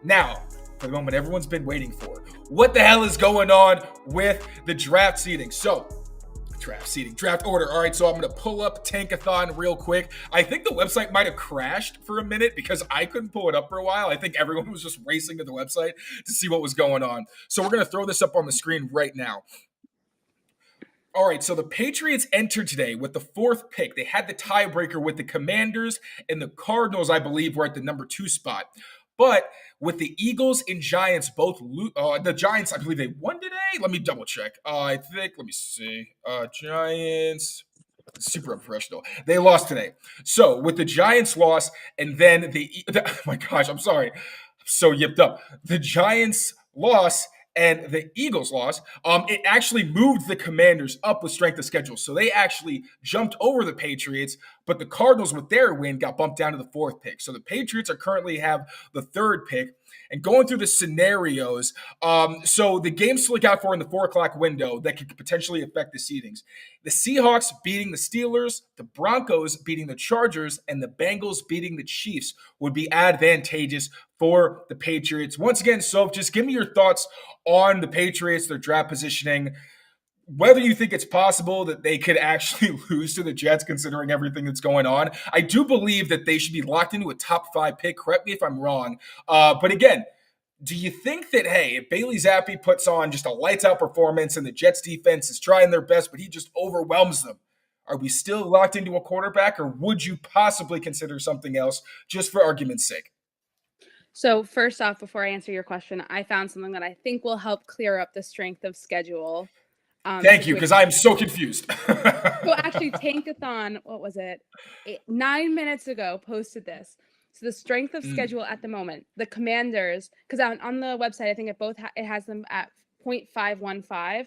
Now, for the moment everyone's been waiting for. What the hell is going on with the draft seating? So, draft order. All right, so I'm going to pull up Tankathon real quick. I think the website might have crashed for a minute because I couldn't pull it up for a while. I think everyone was just racing to the website to see what was going on. So we're going to throw this up on the screen right now. All right, so the Patriots entered today with the 4th pick. They had the tiebreaker with the Commanders, and the Cardinals, I believe, were at the number 2 spot. But with the Eagles and Giants both, the Giants, I believe they won today. Let me double check. Let me see. Giants, super unprofessional. They lost today. So with the Giants loss, and then oh my gosh, I'm sorry. I'm so yipped up. The Giants loss and the Eagles loss, it actually moved the Commanders up with strength of schedule. So they actually jumped over the Patriots, but the Cardinals with their win got bumped down to the 4th pick. So the Patriots are currently have the 3rd pick. And going through the scenarios, so the games to look out for in the 4 o'clock window that could potentially affect the seedings. The Seahawks beating the Steelers, the Broncos beating the Chargers, and the Bengals beating the Chiefs would be advantageous for the Patriots. Once again, Soph, just give me your thoughts on the Patriots, their draft positioning, whether you think it's possible that they could actually lose to the Jets considering everything that's going on. I do believe that they should be locked into a top 5 pick. Correct me if I'm wrong. But again, do you think that, hey, if Bailey Zappi puts on just a lights out performance and the Jets defense is trying their best, but he just overwhelms them, are we still locked into a quarterback, or would you possibly consider something else just for argument's sake? So first off, before I answer your question, I found something that I think will help clear up the strength of schedule. Thank you, because I'm so confused. So actually, Tankathon, what was it? 9 minutes ago, posted this. So the strength of schedule at the moment, the Commanders, because on the website, I think it has them at 0.515.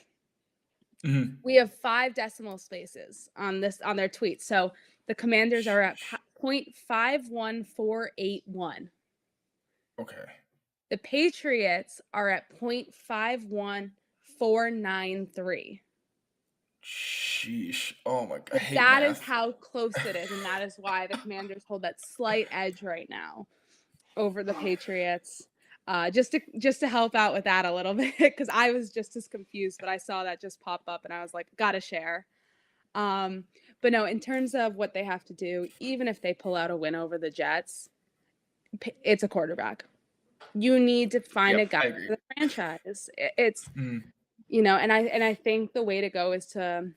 Mm-hmm. We have 5 decimal spaces on their tweet. So the Commanders are at 0.51481. Okay. The Patriots are at 0.51493. Sheesh. Oh my God. That is how close it is, and that is why the Commanders hold that slight edge right now over the Patriots. Just to help out with that a little bit, because I was just as confused, but I saw that just pop up, and I was like, gotta share. But no, in terms of what they have to do, even if they pull out a win over the Jets, it's a quarterback. You need to find a guy for the franchise. It's and I think the way to go is to,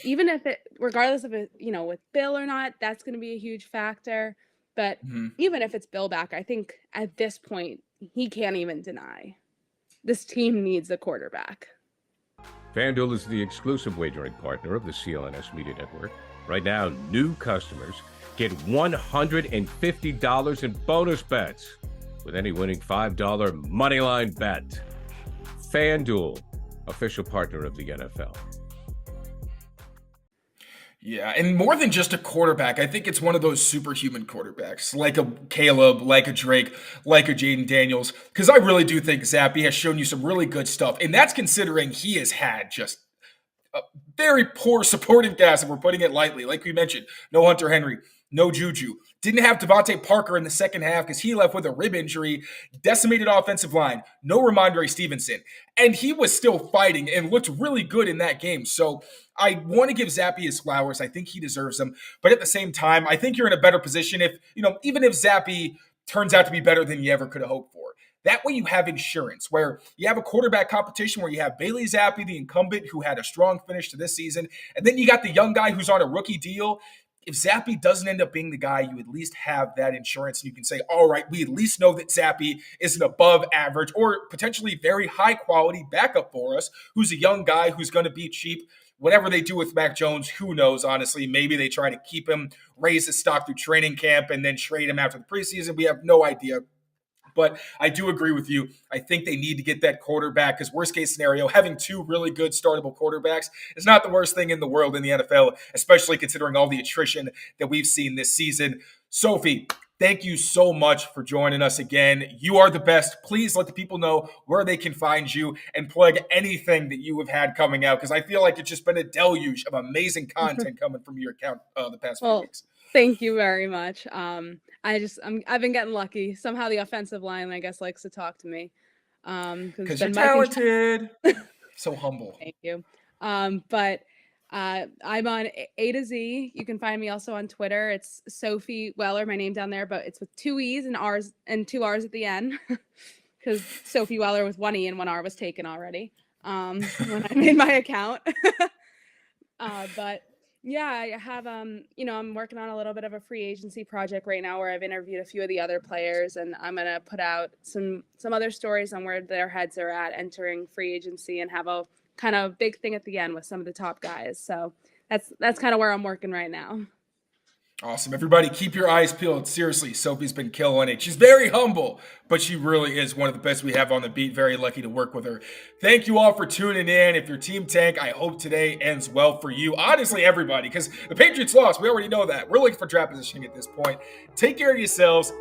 even if it, regardless of it, with Bill or not, that's going to be a huge factor. But even if it's Bill back, I think at this point he can't even deny this team needs a quarterback. FanDuel is the exclusive wagering partner of the CLNS Media Network. Right now, new customers get $150 in bonus bets with any winning $5 moneyline bet. FanDuel, official partner of the NFL. Yeah, and more than just a quarterback, I think it's one of those superhuman quarterbacks, like a Caleb, like a Drake, like a Jaden Daniels, because I really do think Zappi has shown you some really good stuff, and that's considering he has had just a very poor supporting cast, and we're putting it lightly. Like we mentioned, no Hunter Henry, no Juju. Didn't have Devontae Parker in the second half because he left with a rib injury, decimated offensive line, no Ramondre Stevenson. And he was still fighting and looked really good in that game. So I want to give Zappi his flowers. I think he deserves them. But at the same time, I think you're in a better position if, even if Zappi turns out to be better than you ever could have hoped for. That way you have insurance where you have a quarterback competition where you have Bailey Zappi, the incumbent, who had a strong finish to this season. And then you got the young guy who's on a rookie deal. If Zappi doesn't end up being the guy, you at least have that insurance. And you can say, all right, we at least know that Zappi is an above average or potentially very high quality backup for us, who's a young guy who's going to be cheap. Whatever they do with Mac Jones, who knows, honestly. Maybe they try to keep him, raise his stock through training camp, and then trade him after the preseason. We have no idea. But I do agree with you. I think they need to get that quarterback because worst case scenario, having 2 really good startable quarterbacks is not the worst thing in the world in the NFL, especially considering all the attrition that we've seen this season. Sophie, thank you so much for joining us again. You are the best. Please let the people know where they can find you and plug anything that you have had coming out, because I feel like it's just been a deluge of amazing content coming from your account the past few weeks. Thank you very much. I've been getting lucky. Somehow the offensive line, I guess, likes to talk to me. Because you're talented. So humble. Thank you. But I'm on A to Z. You can find me also on Twitter. It's Sophie Weller, my name down there, but it's with 2 E's and R's and 2 R's at the end. Because Sophie Weller with 1 E and 1 R was taken already when I made my account. But yeah, I have I'm working on a little bit of a free agency project right now where I've interviewed a few of the other players, and I'm gonna put out some other stories on where their heads are at entering free agency and have a kind of big thing at the end with some of the top guys. So that's kind of where I'm working right now. Awesome. Everybody, keep your eyes peeled. Seriously, Sophie's been killing it. She's very humble, but she really is one of the best we have on the beat. Very lucky to work with her. Thank you all for tuning in. If your team tank, I hope today ends well for you. Honestly, everybody, because the Patriots lost. We already know that. We're looking for draft positioning at this point. Take care of yourselves.